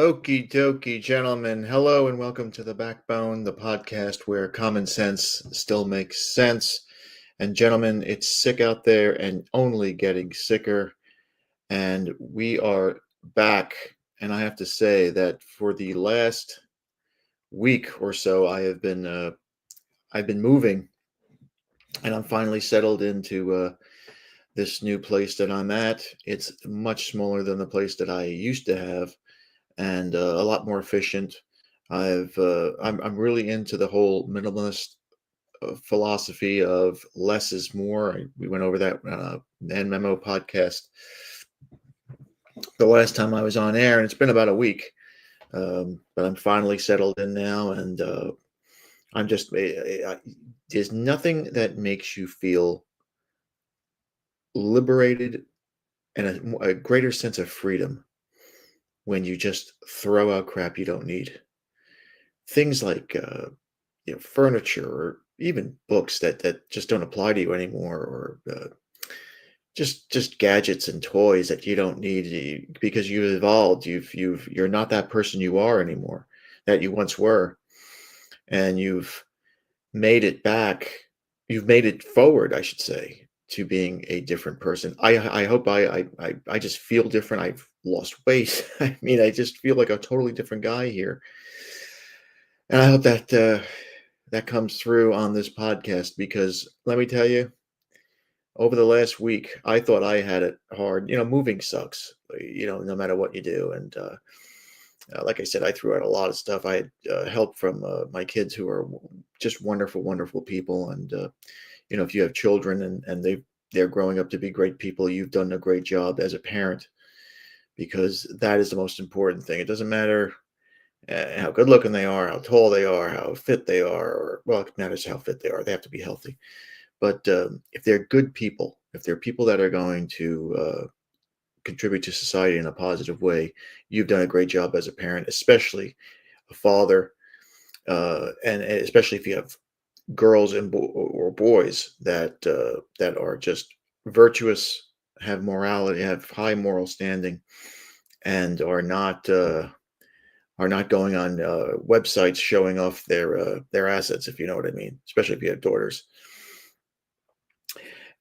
Okie dokie, gentlemen. Hello and welcome to The Backbone, the podcast where common sense still makes sense. And, gentlemen, it's sick out there and only getting sicker. And we are back. And I have to say that for the last week or so, I've been moving, and I'm finally settled into this new place that I'm at. It's much smaller than the place that I used to have, and a lot more efficient. I'm really into the whole minimalist philosophy of less is more. We went over that and memo podcast the last time I was on air, and it's been about a week. But I'm finally settled in now, and I'm just there's nothing that makes you feel liberated and a greater sense of freedom when you just throw out crap you don't need. Things like furniture or even books that just don't apply to you anymore, or just gadgets and toys that you don't need because you've evolved. You're not that person you are anymore that you once were, and you've made it back. You've made it forward, I should say, to being a different person. I hope I just feel different. I've lost weight. I mean, I just feel like a totally different guy here, and I hope that that comes through on this podcast, because let me tell you, over the last week, I thought I had it hard. Moving sucks, no matter what you do. And like I said, I threw out a lot of stuff. I had help from my kids, who are just wonderful, wonderful people. And, if you have children and they're growing up to be great people, you've done a great job as a parent, because that is the most important thing. It doesn't matter how good looking they are, how tall they are, how fit they are, or, well, it matters how fit they are. They have to be healthy. But if they're good people, if they're people that are going to contribute to society in a positive way, you've done a great job as a parent, especially a father, and especially if you have girls or boys that are just virtuous, have morality, have high moral standing, and are not going on websites showing off their assets, if you know what I mean. Especially if you have daughters.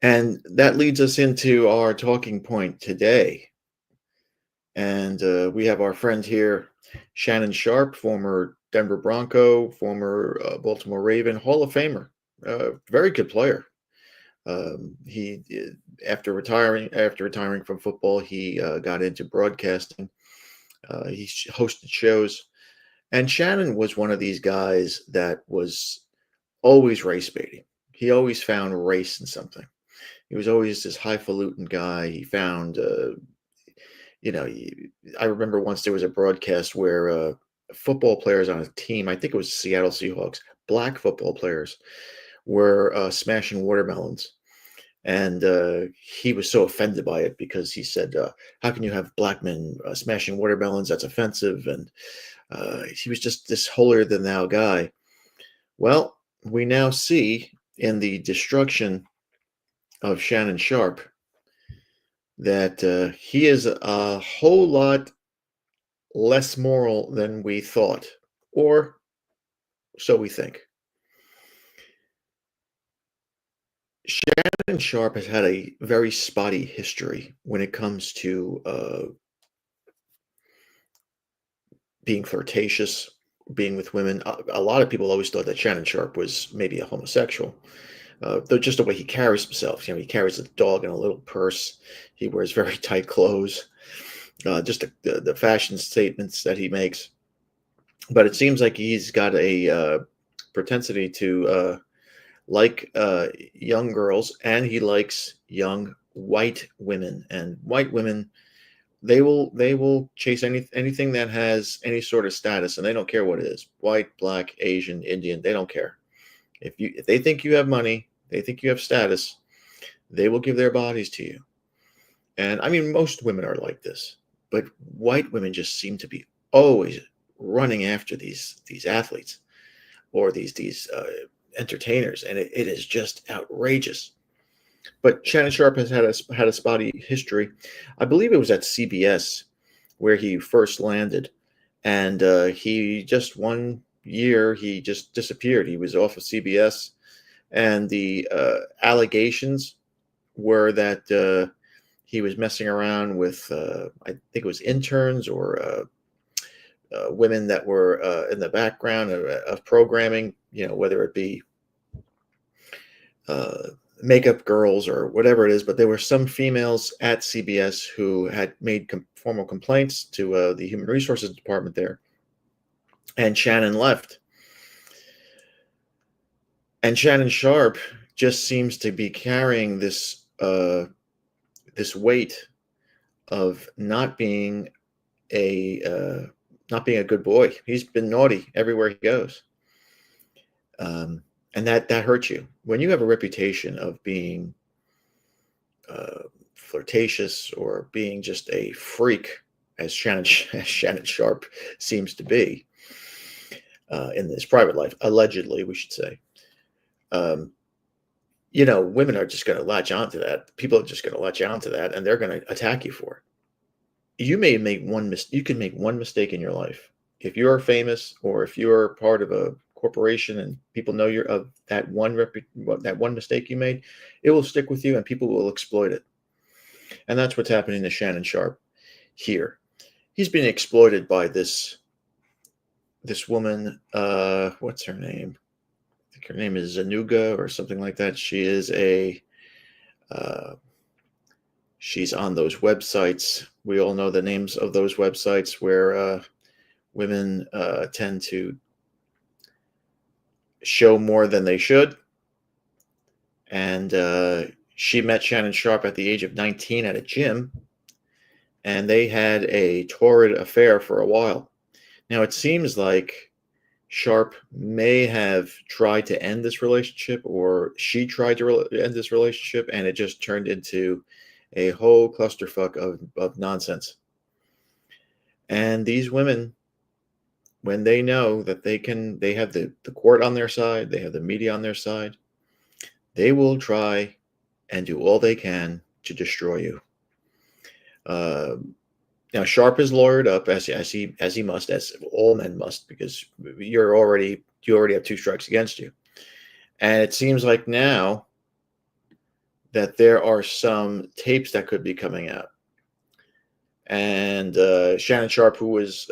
And that leads us into our talking point today. And we have our friend here, Shannon Sharpe, former Denver Bronco, former Baltimore Raven, Hall of Famer, very good player. He after retiring from football, he got into broadcasting. He hosted shows, and Shannon was one of these guys that was always race baiting. He always found race in something. He was always this highfalutin guy. He found, you know, I remember once there was a broadcast where football players on a team, I think it was the Seattle Seahawks, black football players, were smashing watermelons. And he was so offended by it, because he said, how can you have black men smashing watermelons? That's offensive. And he was just this holier than thou guy. Well, we now see in the destruction of Shannon Sharpe that he is a whole lot less moral than we thought, or so we think. Shannon Sharpe has had a very spotty history when it comes to being flirtatious, being with women. A lot of people always thought that Shannon Sharpe was maybe a homosexual. Though just the way he carries himself, he carries a dog in a little purse. He wears very tight clothes. Just the fashion statements that he makes. But it seems like he's got a propensity to like young girls, and he likes young white women. And white women, they will chase anything that has any sort of status, and they don't care what it is. White, black, Asian, Indian, they don't care. If they think you have money, they think you have status, they will give their bodies to you. And I mean, most women are like this, but white women just seem to be always running after these athletes, or these entertainers, and it is just outrageous. But Shannon Sharpe has had a spotty history. I believe it was at CBS where he first landed, And he just 1 year he just disappeared. He was off of CBS, and the allegations were that he was messing around with I think it was interns or women that were in the background of programming, whether it be uh, makeup girls or whatever it is. But there were some females at CBS who had made formal complaints to the human resources department there, and Shannon left. And Shannon Sharp just seems to be carrying this weight of a uh, not being a good boy. He's been naughty everywhere he goes, and that hurts you when you have a reputation of being uh, flirtatious or being just a freak, as Shannon Sharp seems to be in his private life, allegedly, we should say. Um, Women are just going to latch onto that. People are just going to latch onto that, and they're going to attack you for it. You can make one mistake in your life. If you're famous or if you're part of a corporation and people know you're of that one mistake you made, it will stick with you and people will exploit it. And that's what's happening to Shannon Sharp here. He's being exploited by this woman. What's her name? I think her name is Zanuga or something like that. She's on those websites. We all know the names of those websites where women tend to show more than they should. And she met Shannon Sharp at the age of 19 at a gym, and they had a torrid affair for a while. Now, it seems like Sharp may have tried to end this relationship, or she tried to end this relationship, and it just turned into a whole clusterfuck of nonsense. And these women, when they know that they have the court on their side, they have the media on their side, they will try and do all they can to destroy you. Now, Sharp is lawyered up as he must, as all men must, because you already have two strikes against you. And it seems like now that there are some tapes that could be coming out. And Shannon Sharp, who is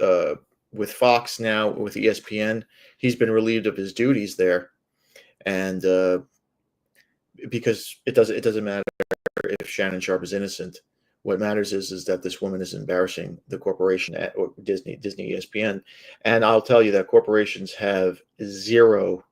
with Fox now, with ESPN, he's been relieved of his duties there. And because it doesn't matter if Shannon Sharp is innocent. What matters is that this woman is embarrassing the corporation or Disney ESPN. And I'll tell you that corporations have zero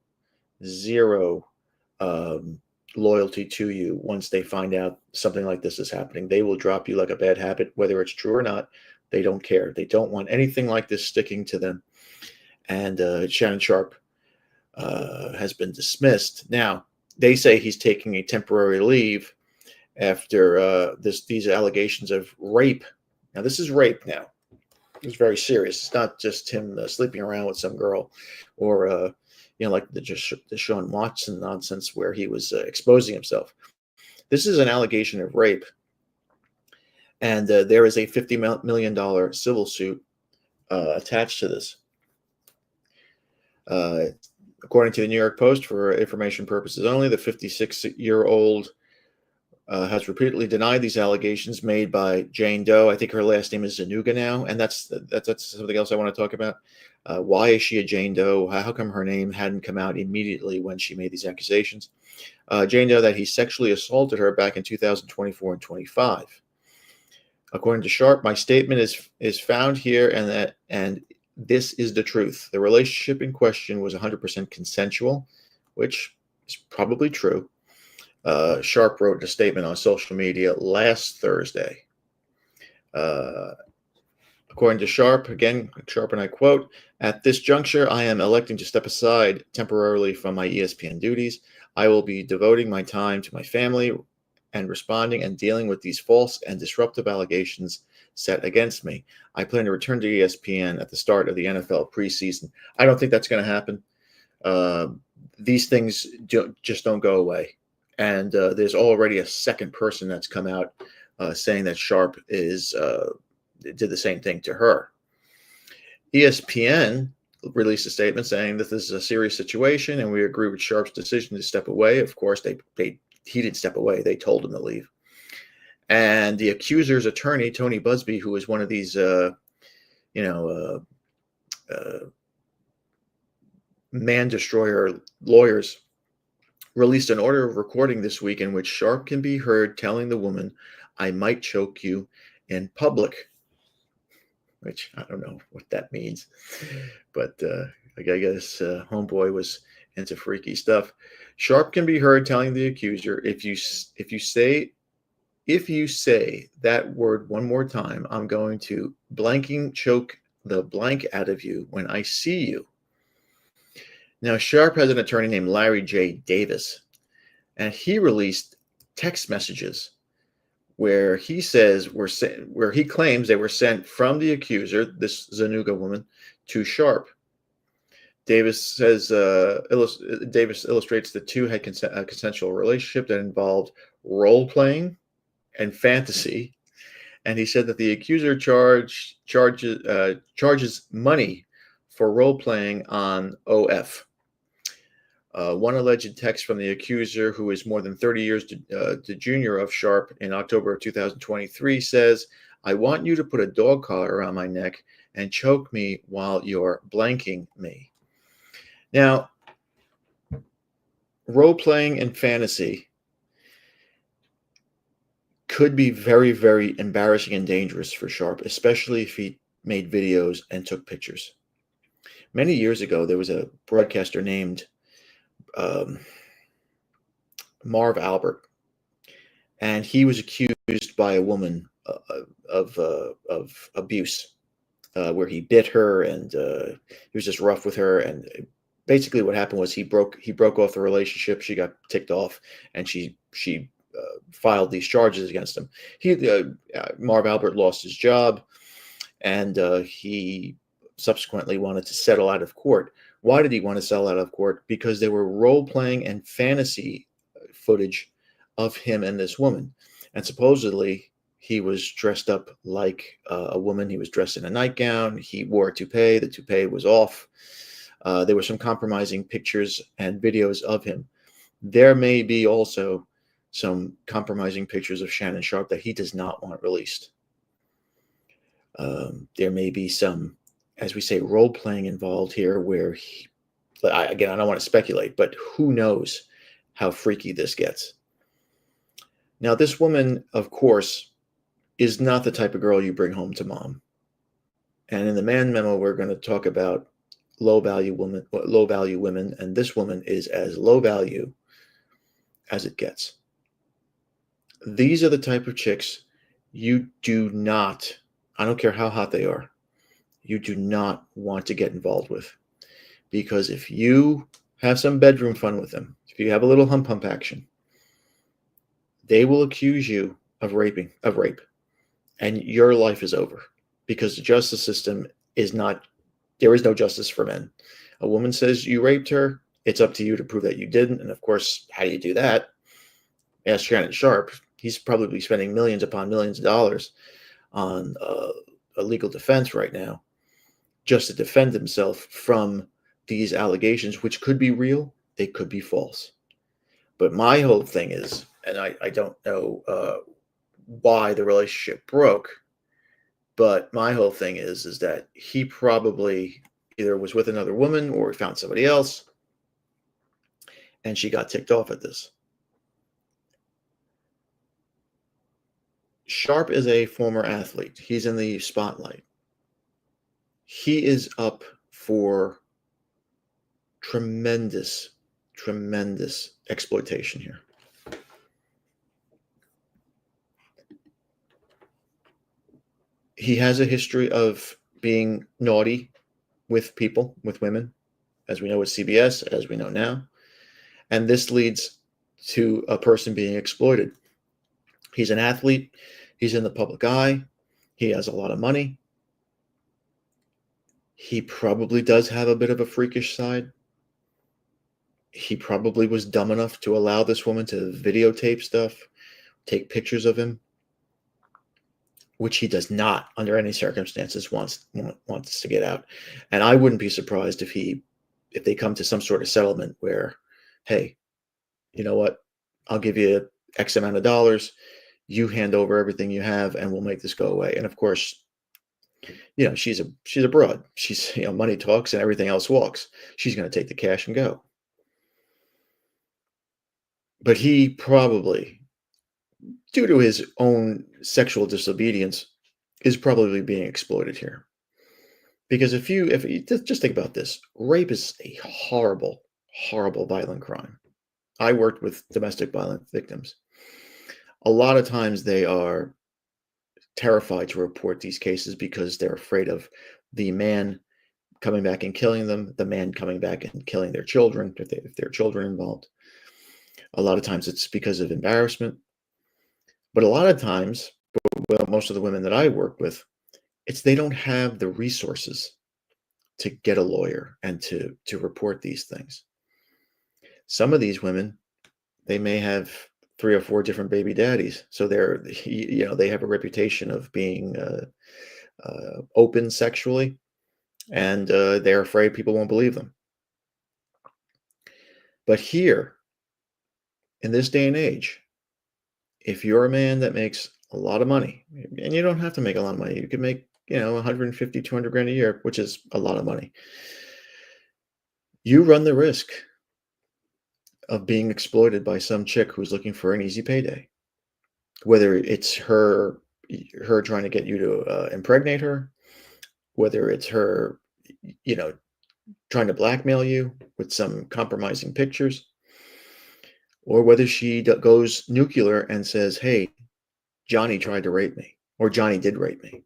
loyalty to you once they find out something like this is happening. They will drop you like a bad habit, whether it's true or not. They don't care. They don't want anything like this sticking to them. And Shannon Sharp has been dismissed. Now, they say he's taking a temporary leave after these allegations of rape. Now, this is rape now. It's very serious. It's not just him sleeping around with some girl or, like the Deshaun Watson nonsense where he was exposing himself. This is an allegation of rape. And there is a $50 million civil suit attached to this. According to the New York Post, for information purposes only, the 56-year-old has repeatedly denied these allegations made by Jane Doe. I think her last name is Zanuga now, and that's something else I want to talk about. Why is she a Jane Doe? How come her name hadn't come out immediately when she made these accusations? Jane Doe, that he sexually assaulted her back in 2024 and 25. According to Sharp, my statement is found here, and this is the truth. The relationship in question was 100% consensual, which is probably true. Sharp wrote a statement on social media last Thursday. According to Sharp, again, Sharp and I quote, "At this juncture, I am electing to step aside temporarily from my ESPN duties. I will be devoting my time to my family and responding and dealing with these false and disruptive allegations set against me. I plan to return to ESPN at the start of the NFL preseason." I don't think that's going to happen. These things just don't go away. And there's already a second person that's come out saying that Sharp did the same thing to her. ESPN released a statement saying that this is a serious situation and we agree with Sharp's decision to step away. Of course, he didn't step away. They told him to leave. And the accuser's attorney, Tony Busby, who is one of these, you know, man destroyer lawyers, released an order of recording this week in which Sharp can be heard telling the woman, "I might choke you in public," which I don't know what that means, but I guess homeboy was into freaky stuff. Sharp can be heard telling the accuser, if you say that word one more time, I'm going to blanking choke the blank out of you when I see you. Now, Sharp has an attorney named Larry J. Davis, and he released text messages where he says where he claims they were sent from the accuser, this Zuniga woman, to Sharp. Davis says Davis illustrates the two had a consensual relationship that involved role playing and fantasy, and he said that the accuser charges money for role playing on OF. One alleged text from the accuser, who is more than 30 years to junior of Sharp, in October of 2023 says, "I want you to put a dog collar around my neck and choke me while you're blanking me." Now, role-playing and fantasy could be very, very embarrassing and dangerous for Sharp, especially if he made videos and took pictures. Many years ago, there was a broadcaster named Marv Albert, and he was accused by a woman of abuse, where he bit her and he was just rough with her. And basically, what happened was he broke off the relationship. She got ticked off, and she filed these charges against him. Marv Albert lost his job, and he subsequently wanted to settle out of court. Why did he want to settle out of court? Because there were role-playing and fantasy footage of him and this woman. And supposedly he was dressed up like a woman. He was dressed in a nightgown. He wore a toupee. The toupee was off. There were some compromising pictures and videos of him. There may be also some compromising pictures of Shannon Sharp that he does not want released. There may be some, as we say, role playing involved here, where again, I don't want to speculate, but who knows how freaky this gets. Now, this woman, of course, is not the type of girl you bring home to mom. And in the man memo, we're going to talk about low value women, and this woman is as low value as it gets. These are the type of chicks you do not, I don't care how hot they are, you do not want to get involved with. Because if you have some bedroom fun with them, if you have a little hump action, they will accuse you of rape, and your life is over, because the justice system is not, there is no justice for men. A woman says you raped her, it's up to you to prove that you didn't. And of course, how do you do that? Ask Shannon Sharp. He's probably spending millions upon millions of dollars on a legal defense right now, just to defend himself from these allegations, which could be real, they could be false. But my whole thing is, and I don't know why the relationship broke, but my whole thing is that he probably either was with another woman or he found somebody else, and she got ticked off at this. Sharp is a former athlete. He's in the spotlight. He is up for tremendous exploitation here. He has a history of being naughty with people, with women, as we know with CBS, as we know now. And this leads to a person being exploited. He's an athlete. He's in the public eye. He has a lot of money. He probably does have a bit of a freakish side. He probably was dumb enough to allow this woman to videotape stuff, take pictures of him. which he does not, under any circumstances, wants to get out. And I wouldn't be surprised if they come to some sort of settlement where, hey, you know what? I'll give you X amount of dollars. You hand over everything you have, and we'll make this go away. And of course, she's a broad. She's money talks and everything else walks. She's going to take the cash and go. But he probably, due to his own sexual disobedience, is probably being exploited here. Because if you just think about this, rape is a horrible, horrible, violent crime. I worked with domestic violence victims. A lot of times they are terrified to report these cases because they're afraid of the man coming back and killing them, the man coming back and killing their children if there are children involved. A lot of times it's because of embarrassment, but a lot of times, well, most of the women that I work with, it's they don't have the resources to get a lawyer and to report these things. Some of these women, they may have 3 or 4 different baby daddies, so they have a reputation of being open sexually, and they're afraid people won't believe them. But here, in this day and age, if you're a man that makes a lot of money, and you don't have to make a lot of money, you could make 150, 200 grand a year, which is a lot of money. You run the risk of being exploited by some chick who's looking for an easy payday, whether it's her trying to get you to impregnate her, whether it's her, you know, trying to blackmail you with some compromising pictures, or whether she goes nuclear and says, "Hey, Johnny tried to rape me," or "Johnny did rape me."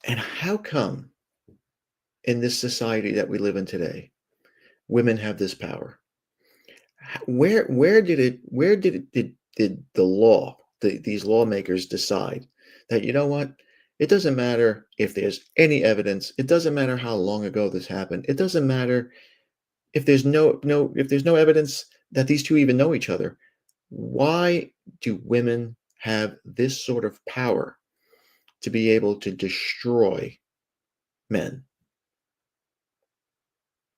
And how come in this society that we live in today, women have this power? Where did the law, these lawmakers decide that, you know what? It doesn't matter if there's any evidence. It doesn't matter how long ago this happened. It doesn't matter if there's no evidence that these two even know each other. Why do women have this sort of power to be able to destroy men?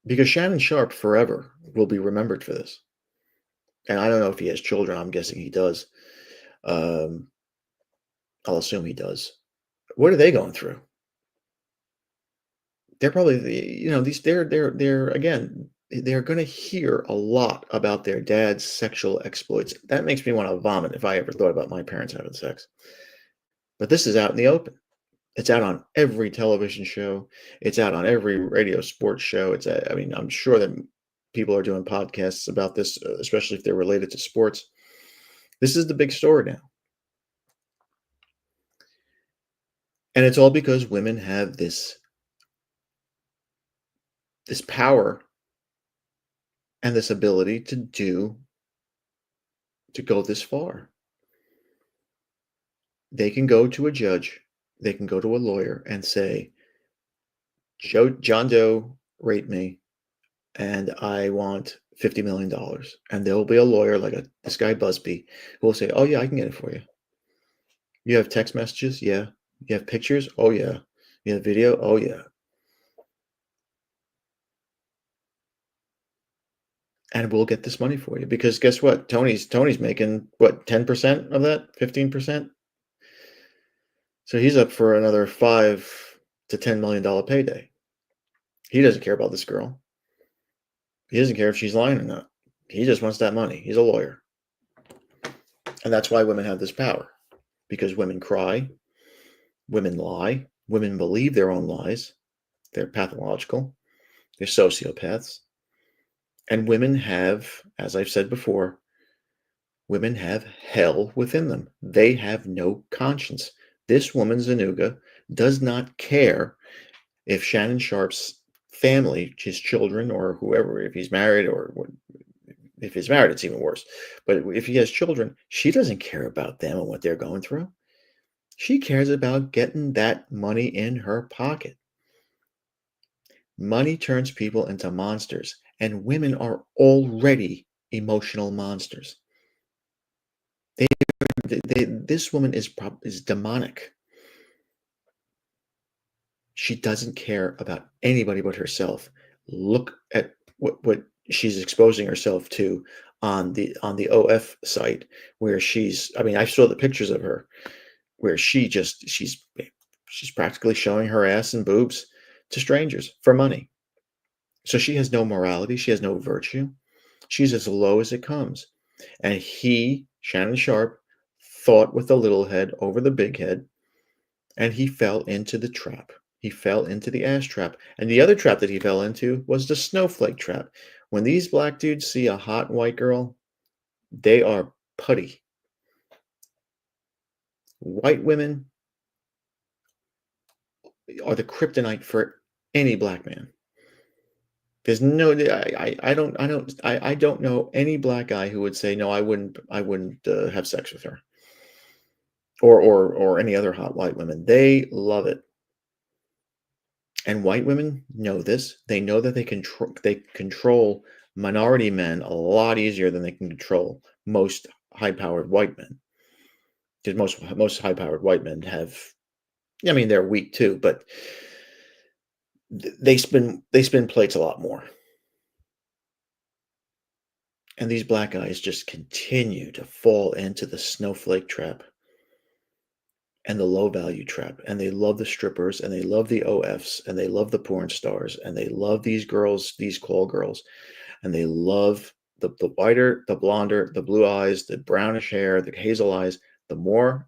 Because Shannon Sharp forever will be remembered for this. And I don't know if he has children. I'm guessing he does. Um, I'll assume he does. What are they going through? They're probably these they're again, they're going to hear a lot about their dad's sexual exploits. That makes me want to vomit if I ever thought about my parents having sex. But this is out in the open. It's out on every television show. It's out on every radio sports show. I mean, I'm sure that people are doing podcasts about this, especially if they're related to sports. This is the big story now. And it's all because women have this power and this ability to go this far. They can go to a judge, they can go to a lawyer and say, John Doe raped me and I want $50 million. And there will be a lawyer like this guy Busby who will say, "Oh yeah, I can get it for you. You have text messages? Yeah. You have pictures? Oh yeah. You have video? Oh yeah." And we'll get this money for you because guess what? Tony's making what, 10% of that, 15%. So he's up for another $5 to $10 million payday. He doesn't care about this girl. He doesn't care if she's lying or not. He just wants that money. He's a lawyer. And that's why women have this power. Because women cry, women lie, women believe their own lies. They're pathological. They're sociopaths. And women have, as I've said before, women have hell within them. They have no conscience. This woman, Zanuga, does not care if Shannon Sharp's family, his children, or whoever, if he's married, or if he's married, it's even worse. But if he has children, she doesn't care about them and what they're going through. She cares about getting that money in her pocket. Money turns people into monsters, and women are already emotional monsters. They, this woman is demonic. She doesn't care about anybody but herself. Look at what she's exposing herself to on the OF site where she's I mean, I saw the pictures of her where she's practically showing her ass and boobs to strangers for money. So she has no morality, she has no virtue. She's as low as it comes. And he, Shannon Sharpe, thought with the little head over the big head, and he fell into the trap. He fell into the ass trap. And the other trap that he fell into was the snowflake trap. When these black dudes see a hot white girl, they are putty. White women are the kryptonite for any black man. There's no I don't know any black guy who would say, "No, I wouldn't have sex with her," or any other hot white women. They love it. And white women know this. They know that they control minority men a lot easier than they can control most high-powered white men. Because most high-powered white men have I mean, they're weak too, but they spin plates a lot more. And these black guys just continue to fall into the snowflake trap and the low value trap. And they love the strippers and they love the OFs and they love the porn stars and they love these girls, these call girls, and they love the whiter, the blonder, the blue eyes, the brownish hair, the hazel eyes. The more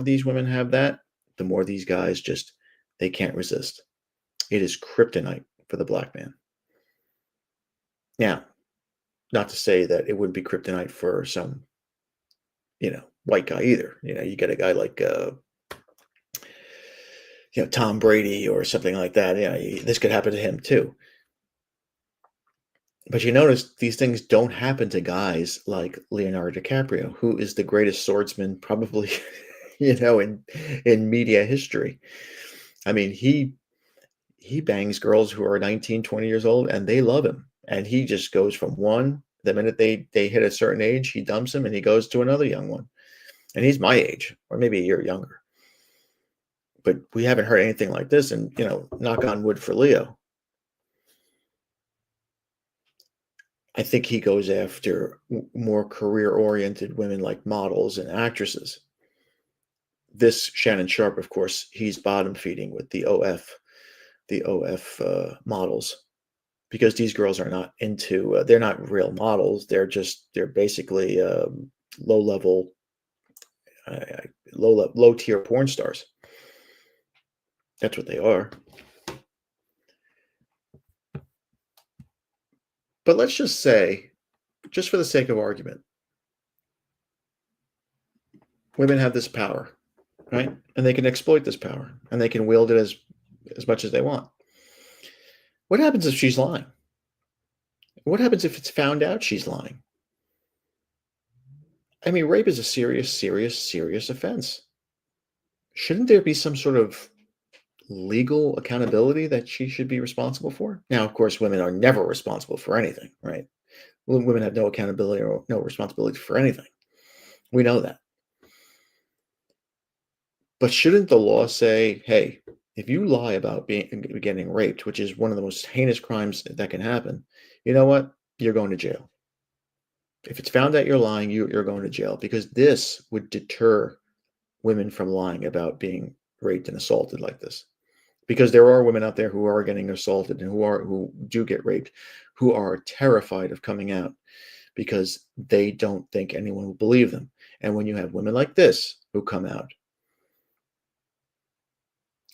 these women have that, the more these guys just they can't resist. It is kryptonite for the black man. Now, not to say that it wouldn't be kryptonite for some, white guy either. You get a guy like Tom Brady or something like that. This could happen to him too. But you notice these things don't happen to guys like Leonardo DiCaprio, who is the greatest swordsman probably, in media history. I mean, he bangs girls who are 19, 20 years old and they love him. And he just goes from one, the minute they hit a certain age, he dumps them and he goes to another young one. And he's my age, or maybe a year younger. But we haven't heard anything like this. And, knock on wood for Leo. I think he goes after more career-oriented women like models and actresses. This Shannon Sharpe, of course, he's bottom feeding with the OF models, because these girls are not they're not real models. They're basically low level, low tier porn stars. That's what they are. But let's just say, just for the sake of argument, women have this power, right? And they can exploit this power and they can wield it as much as they want. What happens if she's lying? What happens if it's found out she's lying? I mean, rape is a serious, serious, serious offense. Shouldn't there be some sort of legal accountability that she should be responsible for? Now, of course, women are never responsible for anything, right? Women have no accountability or no responsibility for anything. We know that. But shouldn't the law say, hey, if you lie about getting raped, which is one of the most heinous crimes that can happen, you know what? You're going to jail. If it's found out you're lying, you're going to jail, because this would deter women from lying about being raped and assaulted like this. Because there are women out there who are getting assaulted and who do get raped, who are terrified of coming out because they don't think anyone will believe them. And when you have women like this who come out,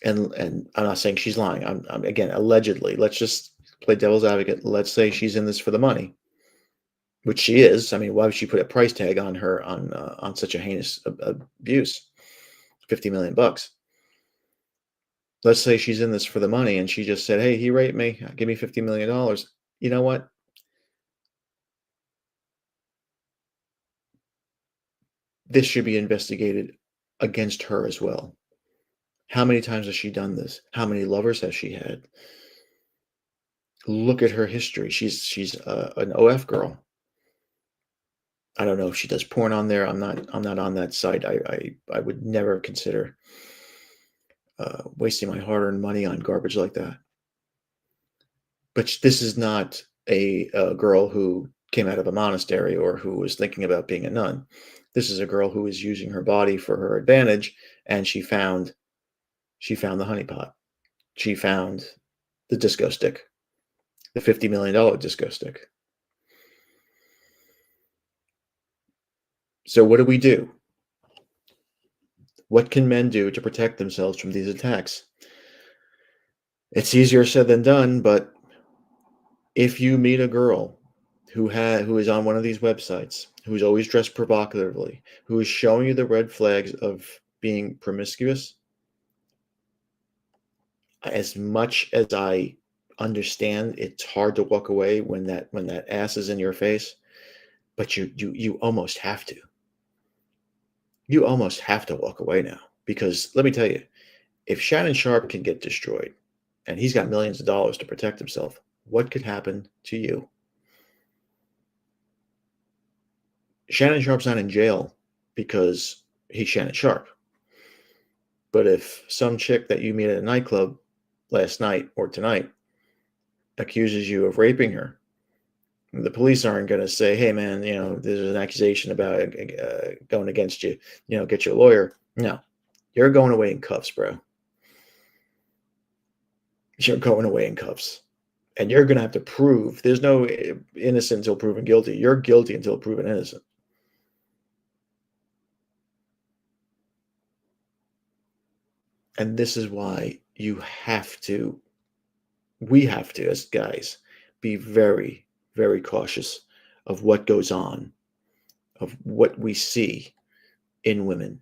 and I'm not saying she's lying. I'm again, allegedly. Let's just play devil's advocate. Let's say she's in this for the money, which she is. I mean, why would she put a price tag on her on such a heinous abuse? $50 million. Let's say she's in this for the money and she just said, "Hey, he raped me. Give me $50 million." You know what? This should be investigated against her as well. How many times has she done this? How many lovers has she had? Look at her history. She's an OF girl. I don't know if she does porn on there. I'm not on that site. I would never consider wasting my hard-earned money on garbage like that. But this is not a girl who came out of a monastery or who was thinking about being a nun. This is a girl who is using her body for her advantage, and she found the honeypot. She found the disco stick, the $50 million disco stick. So what do we do? What can men do to protect themselves from these attacks? It's easier said than done, but if you meet a girl who is on one of these websites, who's always dressed provocatively, who is showing you the red flags of being promiscuous, as much as I understand it's hard to walk away when that ass is in your face, but you almost have to. You almost have to walk away now because let me tell you, if Shannon Sharp can get destroyed and he's got millions of dollars to protect himself, what could happen to you? Shannon Sharp's not in jail because he's Shannon Sharp. But if some chick that you meet at a nightclub last night or tonight accuses you of raping her, the police aren't going to say, "Hey, man, there's an accusation about going against you. Get your lawyer." No, you're going away in cuffs, bro. You're going away in cuffs, and you're going to have to prove there's no innocent until proven guilty. You're guilty until proven innocent. And this is why we have to, as guys, be very, very cautious of what goes on, of what we see in women.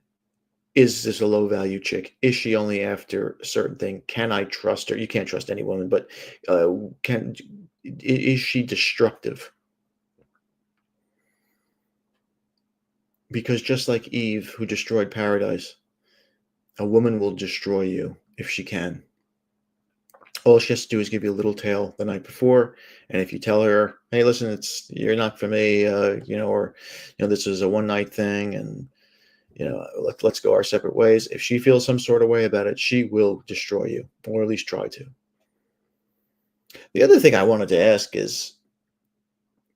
Is this a low value chick? Is she only after a certain thing? Can I trust her? You can't trust any woman, but can is she destructive? Because just like Eve, who destroyed paradise, a woman will destroy you if she can. All she has to do is give you a little tale the night before, and if you tell her, "Hey, listen, you're not for me," or this is a one night thing, and let's go our separate ways. If she feels some sort of way about it, she will destroy you, or at least try to. The other thing I wanted to ask is,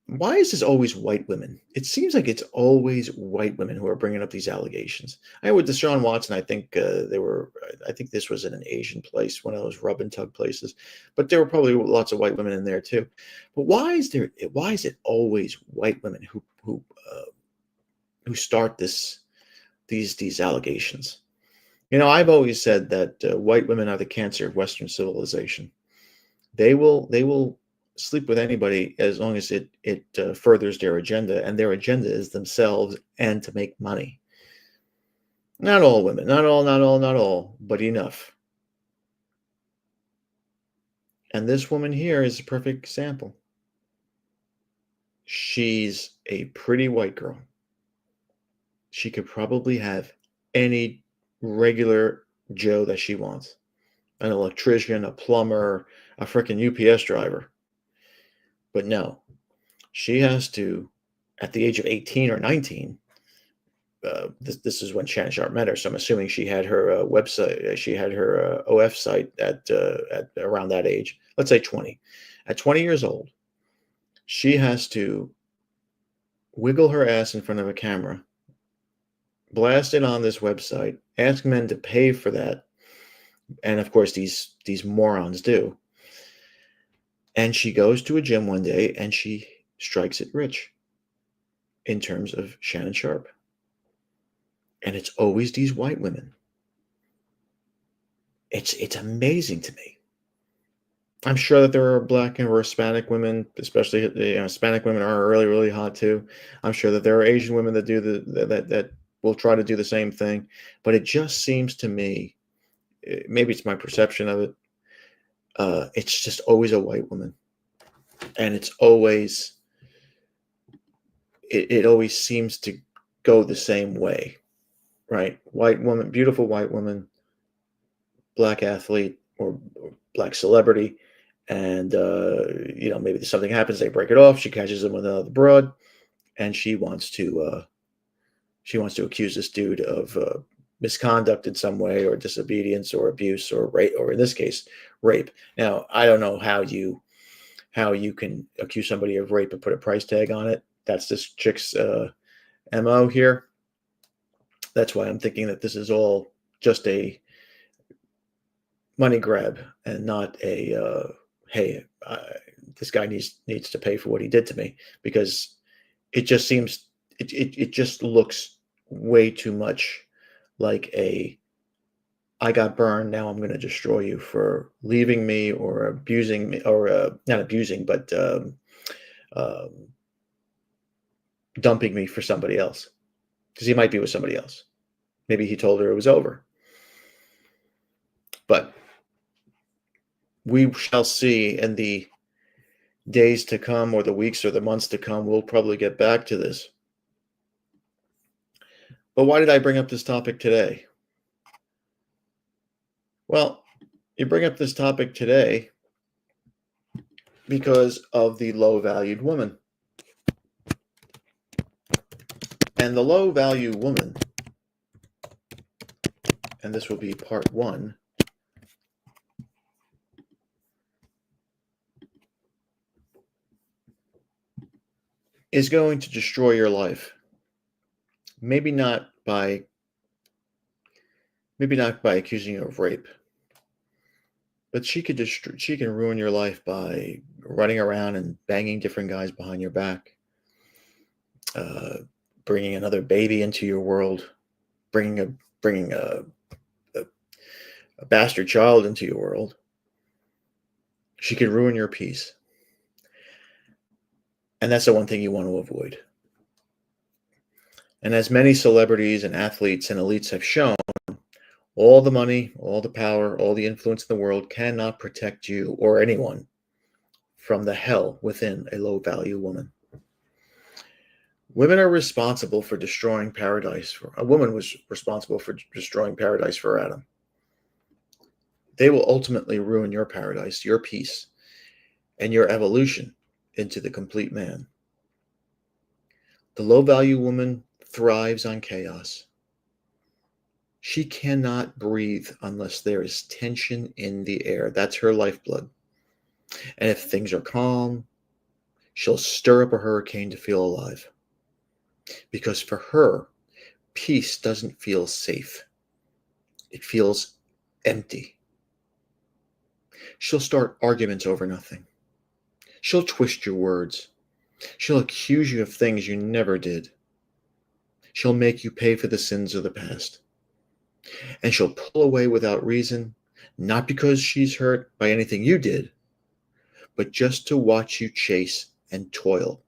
why is this always white women? It seems like it's always white women who are bringing up these allegations. I with Deshaun Watson, I think they were. I think this was in an Asian place, one of those rub and tug places, but there were probably lots of white women in there too. But why is there? Why is it always white women who start these allegations? I've always said that white women are the cancer of Western civilization. They will sleep with anybody as long as it furthers their agenda, and their agenda is themselves and to make money. Not all women, not all, but enough. And this woman here is a perfect example. She's a pretty white girl. She could probably have any regular Joe that she wants. An electrician, a plumber, a freaking UPS driver. But no, she has to, at the age of 18 or 19, this is when Shannon Sharp met her. So I'm assuming she had her website, she had her OF site at around that age. Let's say 20. At 20 years old, she has to wiggle her ass in front of a camera, blast it on this website, ask men to pay for that, and of course these morons do. And she goes to a gym one day and she strikes it rich in terms of Shannon Sharp. And it's always these white women. It's amazing to me. I'm sure that there are black and Hispanic women, especially Hispanic women are really really hot too. I'm sure that there are Asian women that do that will try to do the same thing, but it just seems to me, maybe it's my perception of it. It's just always a white woman, and it always seems to go the same way, right? White woman, beautiful white woman, black athlete or black celebrity, and maybe something happens, they break it off, she catches him with another broad, and she wants to accuse this dude of misconduct in some way, or disobedience, or abuse, or rape, or in this case, rape. Now, I don't know how you can accuse somebody of rape and put a price tag on it. That's this chick's mo here. That's why I'm thinking that this is all just a money grab, and not a hey, this guy needs to pay for what he did to me, because it just seems it just looks way too much like a I got burned, now I'm going to destroy you for leaving me, or abusing me, or not abusing, but um, dumping me for somebody else, because he might be with somebody else. Maybe he told her it was over. But we shall see in the days to come, or the weeks or the months to come. We'll probably get back to this. But why did I bring up this topic today? Well, you bring up this topic today because of the low valued woman. And the low value woman, and this will be part one, is going to destroy your life. Maybe not by accusing you of rape, but she can ruin your life by running around and banging different guys behind your back, uh, bringing another baby into your world, bringing a bastard child into your world. She could ruin your peace, and that's the one thing you want to avoid. And as many celebrities and athletes and elites have shown, all the money, all the power, all the influence in the world cannot protect you or anyone from the hell within a low value woman. Women are responsible for destroying paradise. A woman was responsible for destroying paradise for Adam. They will ultimately ruin your paradise, your peace, and your evolution into the complete man. The low value woman thrives on chaos. She cannot breathe unless there is tension in the air. That's her lifeblood. And if things are calm, she'll stir up a hurricane to feel alive. Because for her, peace doesn't feel safe. It feels empty. She'll start arguments over nothing. She'll twist your words. She'll accuse you of things you never did. She'll make you pay for the sins of the past. And she'll pull away without reason, not because she's hurt by anything you did, but just to watch you chase and toil.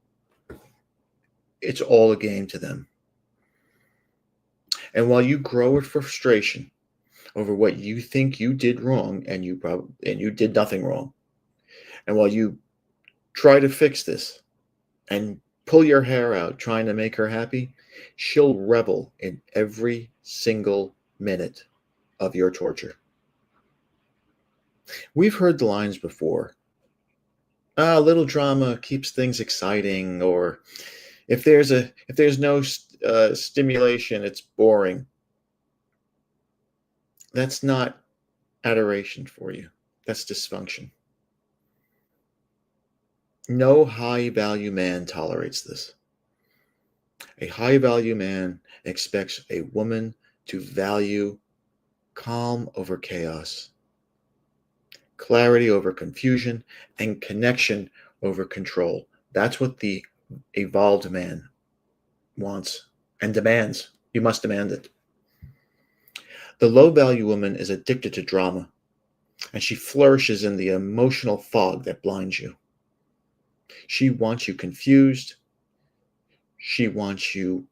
It's all a game to them. And while you grow with frustration over what you think you did wrong, and you did nothing wrong, and while you try to fix this and pull your hair out trying to make her happy, she'll revel in every single minute of your torture. We've heard the lines before. A little drama keeps things exciting, or if there's no stimulation, it's boring. That's not adoration for you. That's dysfunction. No high value man tolerates this. A high value man expects a woman to value calm over chaos, clarity over confusion, and connection over control. That's what the evolved man wants and demands. You must demand it. The low value woman is addicted to drama, and she flourishes in the emotional fog that blinds you. She wants you confused. She wants you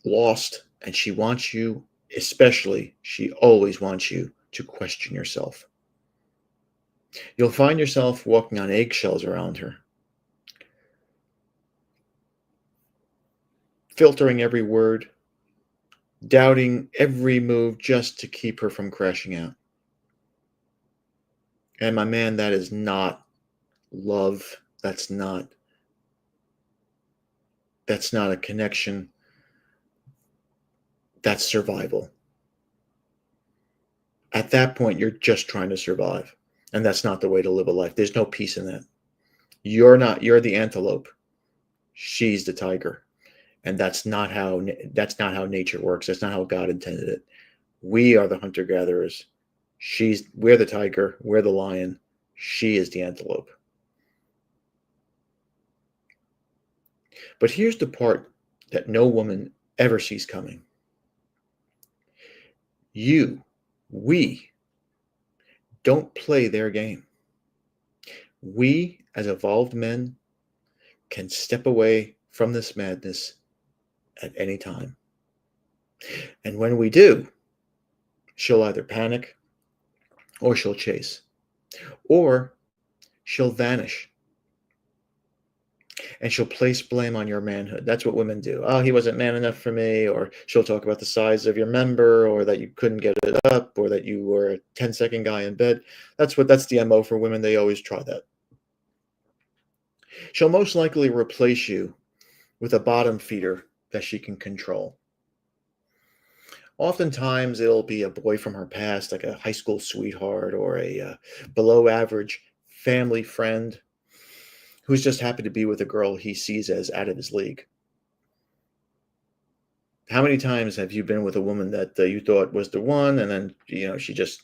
lost. And she always wants you to question yourself. You'll find yourself walking on eggshells around her, filtering every word, doubting every move just to keep her from crashing out. And my man, that is not love. That's not That's not a connection. That's survival. At that point, you're just trying to survive. And that's not the way to live a life. There's no peace in that. You're the antelope. She's the tiger. And that's not how nature works. That's not how God intended it. We are the hunter gatherers. We're the tiger, we're the lion. She is the antelope. But here's the part that no woman ever sees coming. We don't play their game. We, as evolved men, can step away from this madness at any time. And when we do, she'll either panic, or she'll chase, or she'll vanish. And she'll place blame on your manhood. That's what women do. Oh, he wasn't man enough for me. Or she'll talk about the size of your member, or that you couldn't get it up, or that you were a 10-second guy in bed. That's the MO for women. They always try that. She'll most likely replace you with a bottom feeder that she can control. Oftentimes, it'll be a boy from her past, like a high school sweetheart, or a below average family friend who's just happy to be with a girl he sees as out of his league. How many times have you been with a woman that you thought was the one, and then she just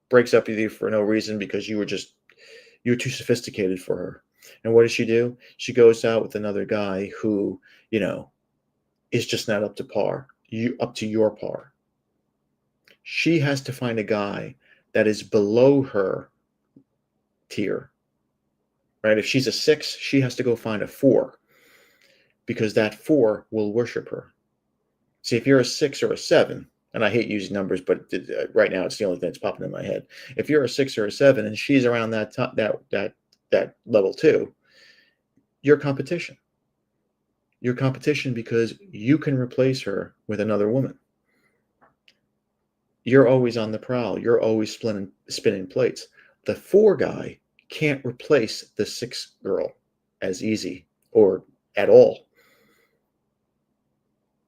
breaks up with you for no reason because you were too sophisticated for her? And what does she do? She goes out with another guy who is just not up to par. Up to your par. She has to find a guy that is below her tier. Right? If she's a 6, she has to go find a 4, because that 4 will worship her. See, if you're a 6 or a 7, and I hate using numbers, but right now it's the only thing that's popping in my head. If you're a 6 or a 7 and she's around that level 2, you're competition. You're competition because you can replace her with another woman. You're always on the prowl. You're always spinning plates. The 4 guy can't replace the 6 girl as easy or at all.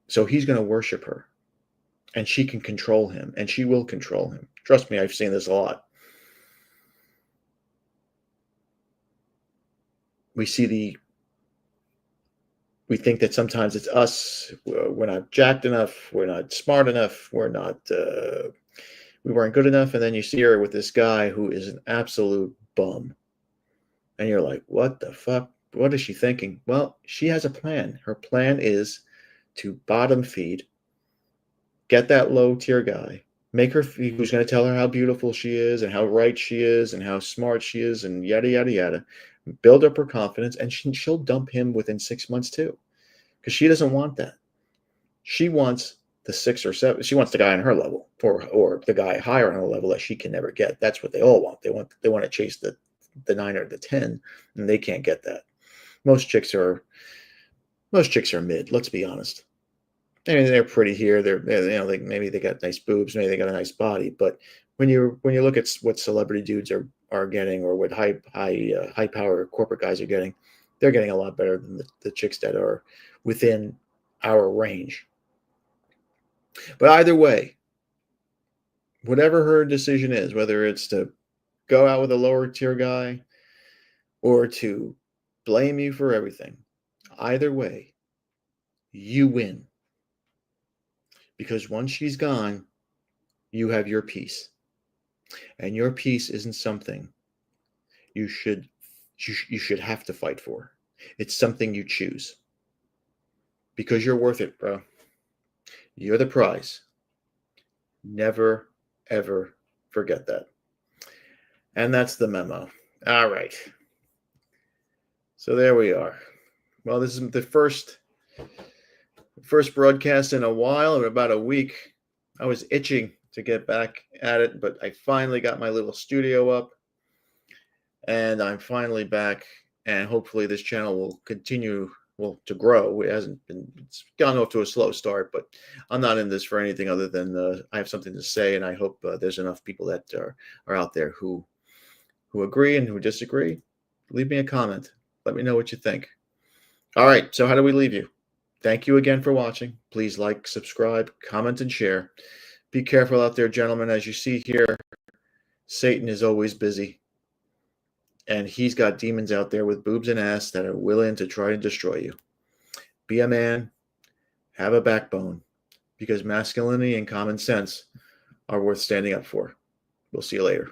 So he's going to worship her, and she can control him, and she will control him. Trust me, I've seen this a lot. We think that sometimes it's us. We're not jacked enough. We're not smart enough. We weren't good enough. And then you see her with this guy who is an absolute bum. And you're like, what the fuck? What is she thinking? Well, she has a plan. Her plan is to bottom feed, get that low tier guy, make her, who's going to tell her how beautiful she is and how right she is and how smart she is and yada, yada, yada, build up her confidence, and she'll dump him within 6 months too, because she doesn't want that. She wants the 6 or 7. She wants the guy on her level, or the guy higher on her level that she can never get. That's what they all want. They want to chase the 9 or the 10, and they can't get that. Most chicks are mid. Let's be honest. I mean, they're pretty here. Maybe they got nice boobs, maybe they got a nice body. But when you look at what celebrity dudes are getting, or what high power corporate guys are getting, they're getting a lot better than the chicks that are within our range. But either way, whatever her decision is, whether it's to go out with a lower tier guy or to blame you for everything, either way, you win. Because once she's gone, you have your peace. And your peace isn't something you should have to fight for. It's something you choose. Because you're worth it, bro. You're the prize. Never, ever forget that. And that's the memo. All right. So there we are. Well, this is the first broadcast in a while, in about a week. I was itching to get back at it, but I finally got my little studio up, and I'm finally back, and hopefully this channel will continue to grow. It's gone off to a slow start, but I'm not in this for anything other than I have something to say, and I hope there's enough people that are out there who agree and who disagree. Leave me a comment. Let me know what you think. All right, so how do we leave you? Thank you again for watching. Please like, subscribe, comment, and share. Be careful out there, gentlemen. As you see here, Satan is always busy. And he's got demons out there with boobs and ass that are willing to try and destroy you. Be a man. Have a backbone. Because masculinity and common sense are worth standing up for. We'll see you later.